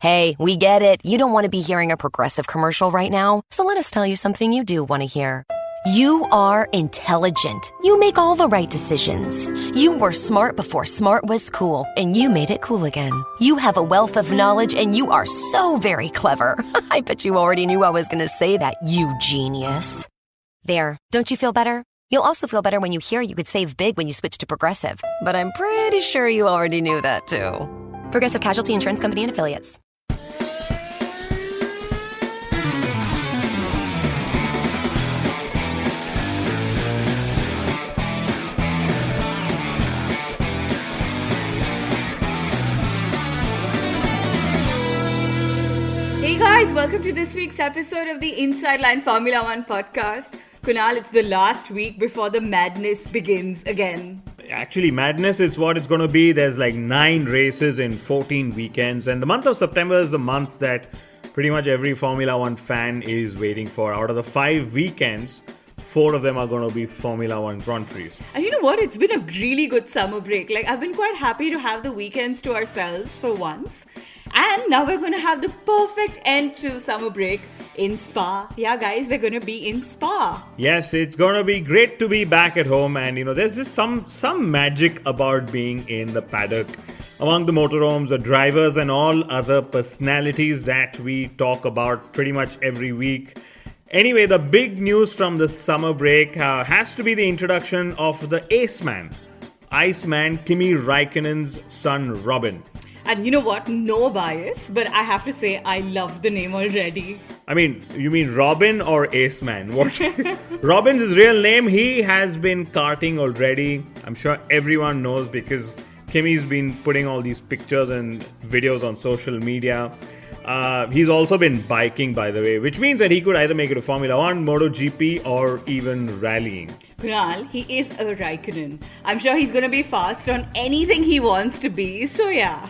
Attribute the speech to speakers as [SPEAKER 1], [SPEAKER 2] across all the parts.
[SPEAKER 1] Hey, we get it. You don't want to be hearing a Progressive commercial right now, so let us tell you something you do want to hear. You are intelligent. You make all the right decisions. You were smart before smart was cool, and you made it cool again. You have a wealth of knowledge, and you are so very clever. I bet you already knew I was going to say that, you genius. There, don't you feel better? You'll also feel better when you hear you could save big when you switch to Progressive. But I'm pretty sure you already knew that, too. Progressive Casualty Insurance Company and Affiliates.
[SPEAKER 2] Hey guys, welcome to this week's episode of the Inside Line Formula One podcast. Kunal, it's the last week before the madness begins again.
[SPEAKER 3] Actually, madness is what it's going to be. There's like 9 races in 14 weekends. And the month of September is the month that pretty much every Formula One fan is waiting for. Out of the 5 weekends, 4 of them are going to be Formula One Grand Prix.
[SPEAKER 2] And you know what? It's been a really good summer break. I've been quite happy to have the weekends to ourselves for once. And now we're going to have the perfect end to the summer break in Spa. Yeah, guys, we're going to be in Spa.
[SPEAKER 3] Yes, it's going to be great to be back at home. And, there's just some magic about being in the paddock among the motorhomes, the drivers and all other personalities that we talk about pretty much every week. Anyway, the big news from the summer break has to be the introduction of the Aceman, Iceman Kimi Raikkonen's son Robin.
[SPEAKER 2] And you know what? No bias, but I have to say I love the name already.
[SPEAKER 3] I mean, you mean Robin or Aceman? What? Robin's his real name. He has been karting already. I'm sure everyone knows because Kimi's been putting all these pictures and videos on social media. He's also been biking, by the way, which means that he could either make it to Formula 1, MotoGP, or even rallying.
[SPEAKER 2] Kunal, he is a Raikkonen. I'm sure he's going to be fast on anything he wants to be, so yeah.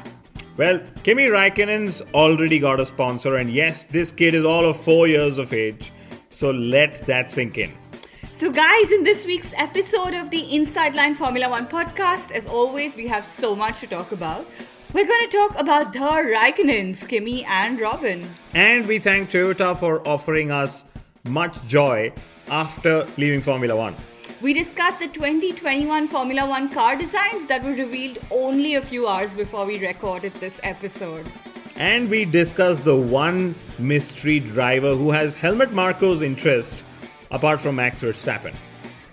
[SPEAKER 3] Well, Kimi Raikkonen's already got a sponsor, and yes, this kid is all of 4 years of age, so let that sink in.
[SPEAKER 2] So guys, in this week's episode of the Inside Line Formula One podcast, as always, we have so much to talk about. We're going to talk about the Raikkonens, Kimi and Robin.
[SPEAKER 3] And we thank Toyota for offering us much joy after leaving Formula One.
[SPEAKER 2] We discussed the 2021 Formula One car designs that were revealed only a few hours before we recorded this episode.
[SPEAKER 3] And we discussed the one mystery driver who has Helmut Marko's interest apart from Max Verstappen.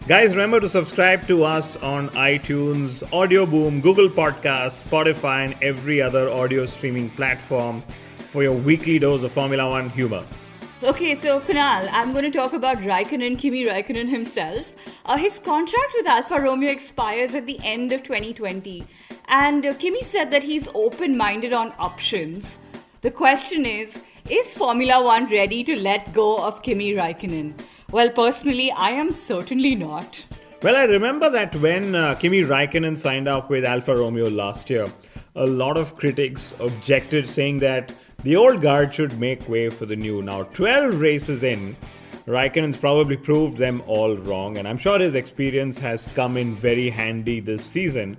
[SPEAKER 3] Guys, remember to subscribe to us on iTunes, Audio Boom, Google Podcasts, Spotify and every other audio streaming platform for your weekly dose of Formula One humor.
[SPEAKER 2] Okay, so Kunal, I'm going to talk about Raikkonen, Kimi Raikkonen himself. His contract with Alfa Romeo expires at the end of 2020. And Kimi said that he's open-minded on options. The question is Formula One ready to let go of Kimi Raikkonen? Well, personally, I am certainly not.
[SPEAKER 3] Well, I remember that when Kimi Raikkonen signed up with Alfa Romeo last year, a lot of critics objected, saying that the old guard should make way for the new. Now, 12 races in, Raikkonen's probably proved them all wrong, and I'm sure his experience has come in very handy this season.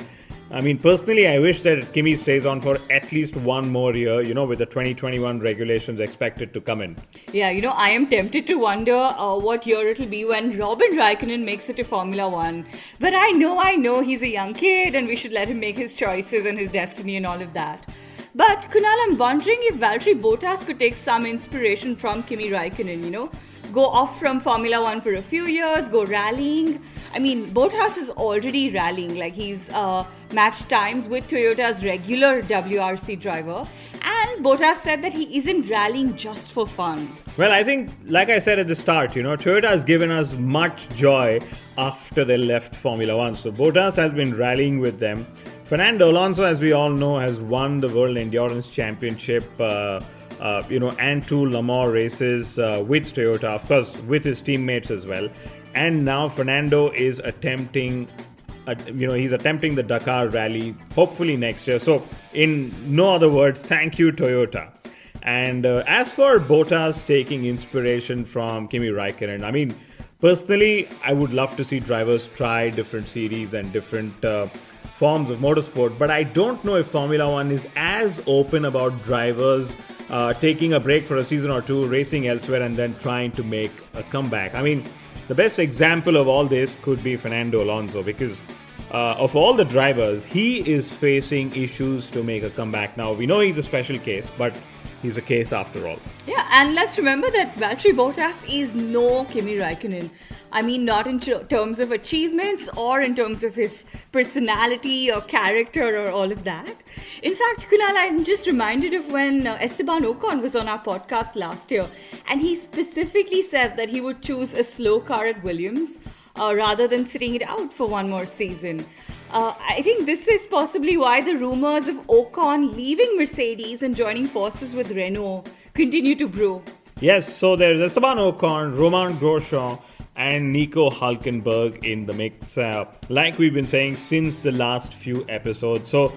[SPEAKER 3] I mean, personally, I wish that Kimi stays on for at least one more year, with the 2021 regulations expected to come in.
[SPEAKER 2] Yeah, I am tempted to wonder what year it'll be when Robin Raikkonen makes it to Formula One. But I know he's a young kid and we should let him make his choices and his destiny and all of that. But Kunal, I'm wondering if Valtteri Bottas could take some inspiration from Kimi Raikkonen, go off from Formula One for a few years, go rallying. I mean, Bottas is already rallying, he's matched times with Toyota's regular WRC driver. And Bottas said that he isn't rallying just for fun.
[SPEAKER 3] Well, I think, like I said at the start, Toyota has given us much joy after they left Formula One. So Bottas has been rallying with them. Fernando Alonso, as we all know, has won the World Endurance Championship, and 2 Le Mans races with Toyota, of course, with his teammates as well. And now Fernando is attempting the Dakar Rally, hopefully next year. So, in no other words, thank you, Toyota. And as for Bottas taking inspiration from Kimi Raikkonen, I mean, personally, I would love to see drivers try different series and different forms of motorsport, but I don't know if Formula One is as open about drivers taking a break for a season or two, racing elsewhere, and then trying to make a comeback. I mean, the best example of all this could be Fernando Alonso, because of all the drivers, he is facing issues to make a comeback. Now, we know he's a special case, but he's a case after all.
[SPEAKER 2] Yeah, and let's remember that Valtteri Bottas is no Kimi Raikkonen. I mean, not in terms of achievements or in terms of his personality or character or all of that. In fact, Kunal, I'm just reminded of when Esteban Ocon was on our podcast last year, and he specifically said that he would choose a slow car at Williams rather than sitting it out for one more season. I think this is possibly why the rumors of Ocon leaving Mercedes and joining forces with Renault continue to brew.
[SPEAKER 3] Yes, so there's Esteban Ocon, Romain Grosjean, and Nico Hülkenberg in the mix, like we've been saying since the last few episodes. So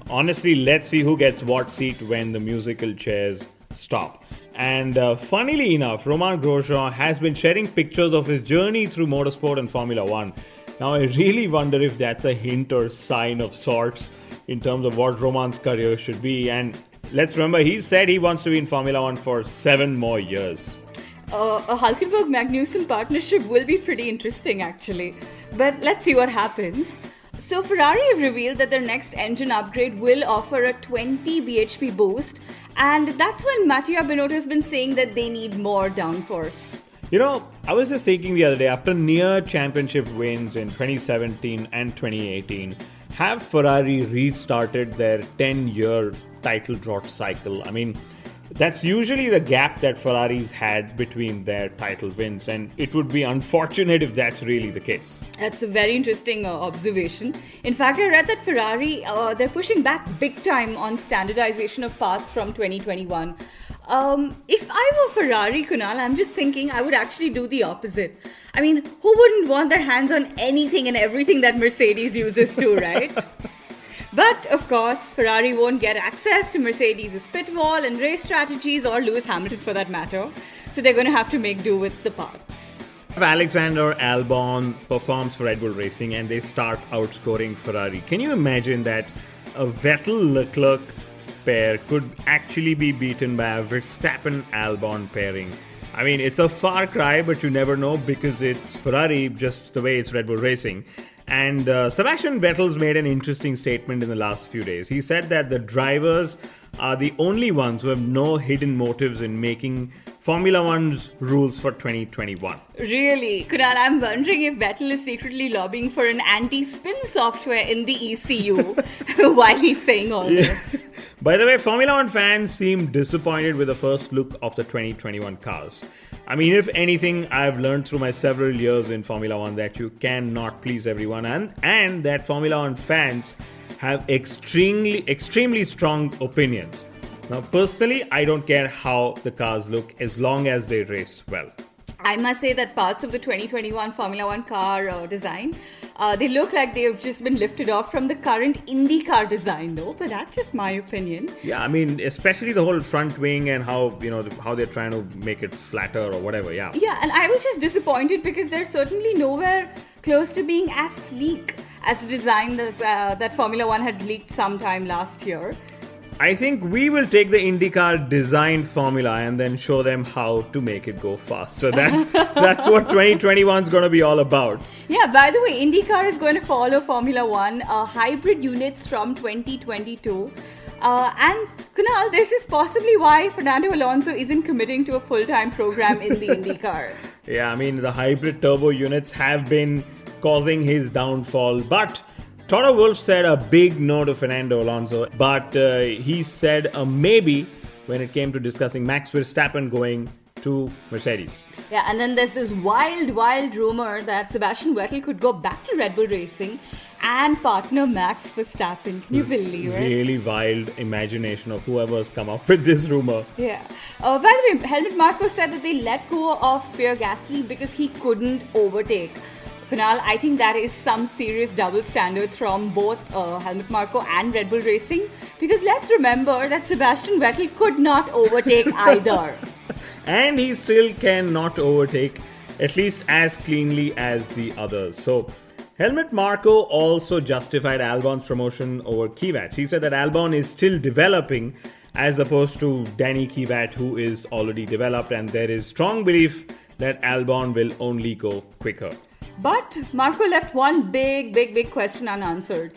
[SPEAKER 3] honestly, let's see who gets what seat when the musical chairs stop. And funnily enough, Romain Grosjean has been sharing pictures of his journey through motorsport and Formula One. Now, I really wonder if that's a hint or sign of sorts in terms of what Roman's career should be. And let's remember, he said he wants to be in Formula One for 7 more years.
[SPEAKER 2] A Hülkenberg-Magnussen partnership will be pretty interesting, actually. But let's see what happens. So Ferrari have revealed that their next engine upgrade will offer a 20 bhp boost, and that's when Mattia Binotto has been saying that they need more downforce.
[SPEAKER 3] You know, I was just thinking the other day, after near championship wins in 2017 and 2018, have Ferrari restarted their 10-year title drought cycle? I mean, that's usually the gap that Ferrari's had between their title wins, and it would be unfortunate if that's really the case.
[SPEAKER 2] That's a very interesting observation. In fact, I read that Ferrari, they're pushing back big time on standardization of parts from 2021. If I were Ferrari, Kunal, I'm just thinking I would actually do the opposite. I mean, who wouldn't want their hands on anything and everything that Mercedes uses too, right? But, of course, Ferrari won't get access to Mercedes' pit wall and race strategies, or Lewis Hamilton for that matter. So they're going to have to make do with the parts.
[SPEAKER 3] If Alexander Albon performs for Red Bull Racing and they start outscoring Ferrari, can you imagine that a Vettel-Leclerc pair could actually be beaten by a Verstappen-Albon pairing? I mean, it's a far cry, but you never know because it's Ferrari just the way it's Red Bull Racing. And Sebastian Vettel's made an interesting statement in the last few days. He said that the drivers are the only ones who have no hidden motives in making Formula One's rules for 2021.
[SPEAKER 2] Really? Kunal, I'm wondering if Vettel is secretly lobbying for an anti-spin software in the ECU while he's saying all this.
[SPEAKER 3] By the way, Formula One fans seem disappointed with the first look of the 2021 cars. I mean, if anything, I've learned through my several years in Formula One that you cannot please everyone, and that Formula One fans have extremely strong opinions. Now, personally, I don't care how the cars look as long as they race well.
[SPEAKER 2] I must say that parts of the 2021 Formula One car design, they look like they've just been lifted off from the current IndyCar design, though. But that's just my opinion.
[SPEAKER 3] Yeah, I mean, especially the whole front wing and how how they're trying to make it flatter or whatever. Yeah.
[SPEAKER 2] Yeah, and I was just disappointed because they're certainly nowhere close to being as sleek as the design that Formula One had leaked sometime last year.
[SPEAKER 3] I think we will take the IndyCar design formula and then show them how to make it go faster. That's what 2021 is going to be all about.
[SPEAKER 2] Yeah, by the way, IndyCar is going to follow Formula One hybrid units from 2022. And Kunal, this is possibly why Fernando Alonso isn't committing to a full-time program in the IndyCar.
[SPEAKER 3] Yeah, I mean, the hybrid turbo units have been causing his downfall, but Toto Wolff said a big no to Fernando Alonso, but he said a maybe when it came to discussing Max Verstappen going to Mercedes.
[SPEAKER 2] Yeah, and then there's this wild rumor that Sebastian Vettel could go back to Red Bull Racing and partner Max Verstappen. Can you believe it?
[SPEAKER 3] Really wild imagination of whoever's come up with this rumor.
[SPEAKER 2] Yeah. By the way, Helmut Marko said that they let go of Pierre Gasly because he couldn't overtake. Kunal, I think that is some serious double standards from both Helmut Marko and Red Bull Racing, because let's remember that Sebastian Vettel could not overtake either.
[SPEAKER 3] And he still cannot overtake, at least as cleanly as the others. So, Helmut Marko also justified Albon's promotion over Kvyat. He said that Albon is still developing as opposed to Danny Kivat, who is already developed, and there is strong belief that Albon will only go quicker.
[SPEAKER 2] But Marco left one big question unanswered.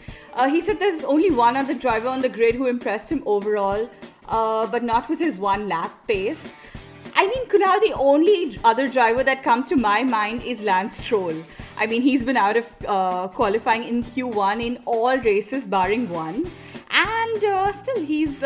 [SPEAKER 2] He said there's only one other driver on the grid who impressed him overall, but not with his one lap pace. I mean, Kunal, the only other driver that comes to my mind is Lance Stroll. I mean, he's been out of qualifying in Q1 in all races barring one. And still, he's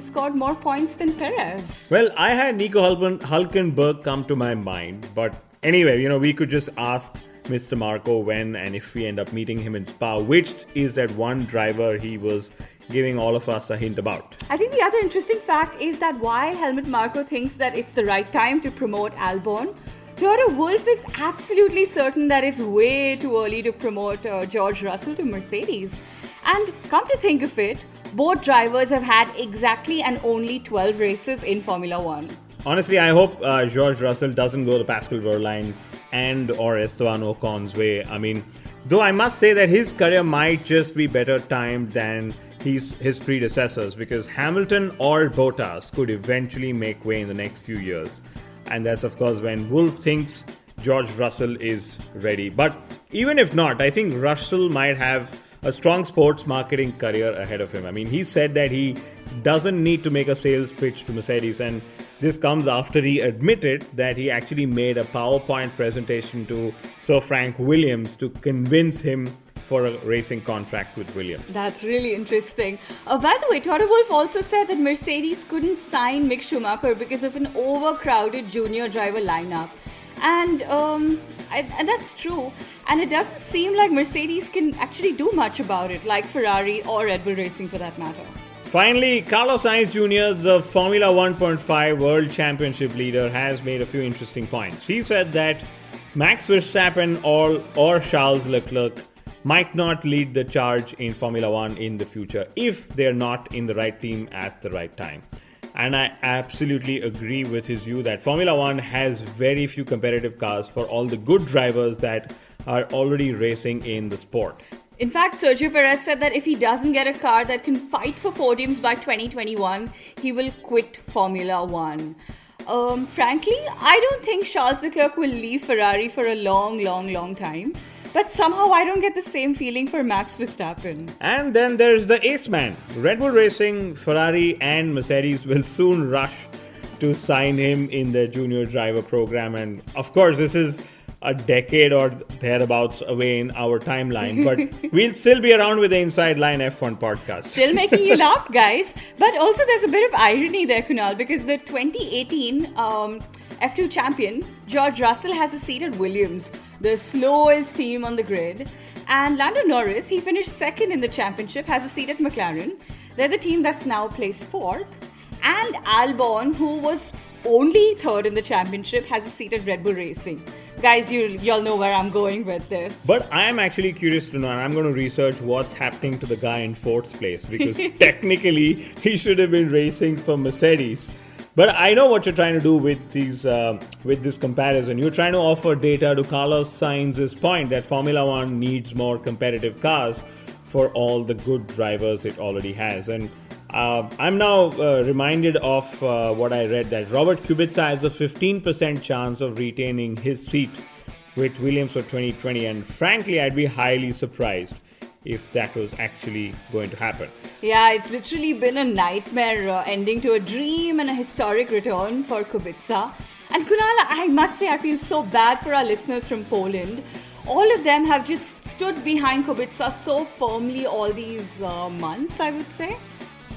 [SPEAKER 2] scored more points than Perez.
[SPEAKER 3] Well, I had Nico Hülkenberg come to my mind. But anyway, we could just ask Mr. Marco when and if we end up meeting him in Spa, which is that one driver he was giving all of us a hint about.
[SPEAKER 2] I think the other interesting fact is that while Helmut Marko thinks that it's the right time to promote Albon, Toto Wolff is absolutely certain that it's way too early to promote George Russell to Mercedes. And come to think of it, both drivers have had exactly and only 12 races in Formula One.
[SPEAKER 3] Honestly, I hope George Russell doesn't go the Pascal Wehrlein and or Esteban Ocon's way. I mean, though I must say that his career might just be better timed than his predecessors, because Hamilton or Bottas could eventually make way in the next few years. And that's, of course, when Wolff thinks George Russell is ready. But even if not, I think Russell might have a strong sports marketing career ahead of him. I mean, he said that he doesn't need to make a sales pitch to Mercedes, and this comes after he admitted that he actually made a PowerPoint presentation to Sir Frank Williams to convince him for a racing contract with Williams.
[SPEAKER 2] That's really interesting. By the way, Toto Wolff also said that Mercedes couldn't sign Mick Schumacher because of an overcrowded junior driver lineup. And that's true. And it doesn't seem like Mercedes can actually do much about it, like Ferrari or Red Bull Racing for that matter.
[SPEAKER 3] Finally, Carlos Sainz Jr., the Formula 1.5 World Championship leader, has made a few interesting points. He said that Max Verstappen or Charles Leclerc might not lead the charge in Formula 1 in the future if they're not in the right team at the right time. And I absolutely agree with his view that Formula 1 has very few competitive cars for all the good drivers that are already racing in the sport.
[SPEAKER 2] In fact, Sergio Perez said that if he doesn't get a car that can fight for podiums by 2021, he will quit Formula 1. Frankly, I don't think Charles Leclerc will leave Ferrari for a long time. But somehow I don't get the same feeling for Max Verstappen.
[SPEAKER 3] And then there's the Aceman. Red Bull Racing, Ferrari and Mercedes will soon rush to sign him in their junior driver program. And of course, this is a decade or thereabouts away in our timeline. But we'll still be around with the Inside Line F1 podcast.
[SPEAKER 2] Still making you laugh, guys. But also there's a bit of irony there, Kunal, because the 2018 F2 champion, George Russell, has a seat at Williams, the slowest team on the grid. And Lando Norris, he finished second in the championship, has a seat at McLaren. They're the team that's now placed fourth. And Albon, who was only third in the championship, has a seat at Red Bull Racing. Guys, you'll know where I'm going with this.
[SPEAKER 3] But I am actually curious to know, and I'm going to research what's happening to the guy in fourth place, because technically he should have been racing for Mercedes. But I know what you're trying to do with this comparison. You're trying to offer data to Carlos Sainz's point that Formula One needs more competitive cars for all the good drivers it already has. And I'm now reminded of what I read, that Robert Kubica has a 15% chance of retaining his seat with Williams for 2020. And frankly, I'd be highly surprised if that was actually going to happen.
[SPEAKER 2] Yeah, it's literally been a nightmare ending to a dream and a historic return for Kubica. And Kunal, I must say I feel so bad for our listeners from Poland. All of them have just stood behind Kubica so firmly all these months, I would say.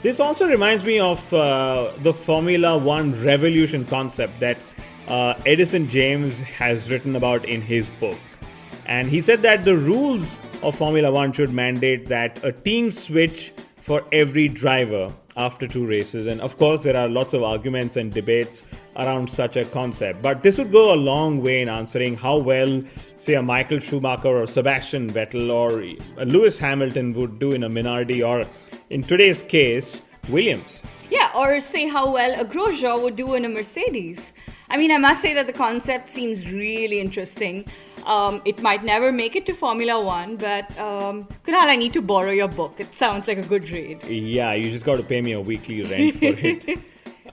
[SPEAKER 3] This also reminds me of the Formula One revolution concept that Edison James has written about in his book. And he said that the rules of Formula One should mandate that a team switch for every driver after 2 races. And of course, there are lots of arguments and debates around such a concept. But this would go a long way in answering how well, say, a Michael Schumacher or Sebastian Vettel or a Lewis Hamilton would do in a Minardi, or in today's case, Williams.
[SPEAKER 2] Yeah, Yeah, or say how well a Grosjean would do in a Mercedes. I mean, I must say that the concept seems really interesting. It might never make it to Formula One, but Kunal, I need to borrow your book. It sounds like a good read.
[SPEAKER 3] Yeah, you just got to pay me a weekly rent for it.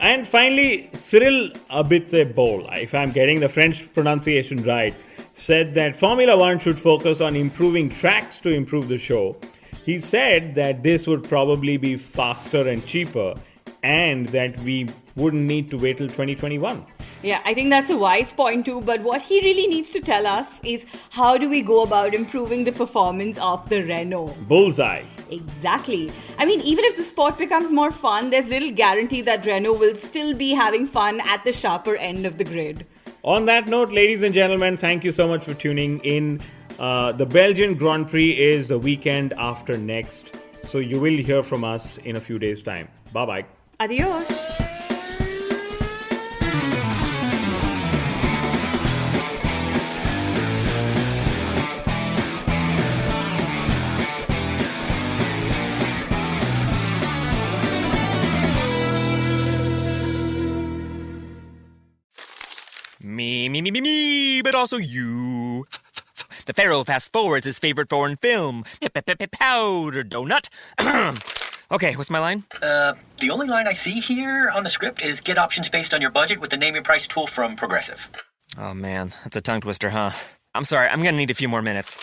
[SPEAKER 3] And finally, Cyril Abiteboul, if I'm getting the French pronunciation right, said that Formula One should focus on improving tracks to improve the show. He said that this would probably be faster and cheaper, and that we wouldn't need to wait till 2021.
[SPEAKER 2] Yeah, I think that's a wise point too, but what he really needs to tell us is how do we go about improving the performance of the Renault?
[SPEAKER 3] Bullseye.
[SPEAKER 2] Exactly. I mean, even if the sport becomes more fun, there's little guarantee that Renault will still be having fun at the sharper end of the grid.
[SPEAKER 3] On that note, ladies and gentlemen, thank you so much for tuning in. The Belgian Grand Prix is the weekend after next, so you will hear from us in a few days' time. Bye-bye.
[SPEAKER 2] Adios.
[SPEAKER 4] Me, but also you. The Pharaoh fast forwards his favorite foreign film, Powder Donut. Okay, what's my line?
[SPEAKER 5] The only line I see here on the script is get options based on your budget with the Name Your Price tool from Progressive.
[SPEAKER 4] Oh man, that's a tongue twister, huh? I'm sorry, I'm gonna need a few more minutes.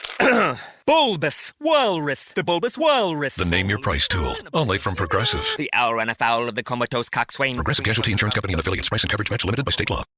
[SPEAKER 4] Bulbous Walrus, the Bulbous Walrus.
[SPEAKER 6] The Name Your Price tool, only from Progressive.
[SPEAKER 4] The owl ran afoul of the comatose coxswain.
[SPEAKER 6] Progressive Casualty Insurance Company and affiliates. Price and coverage match limited by state law.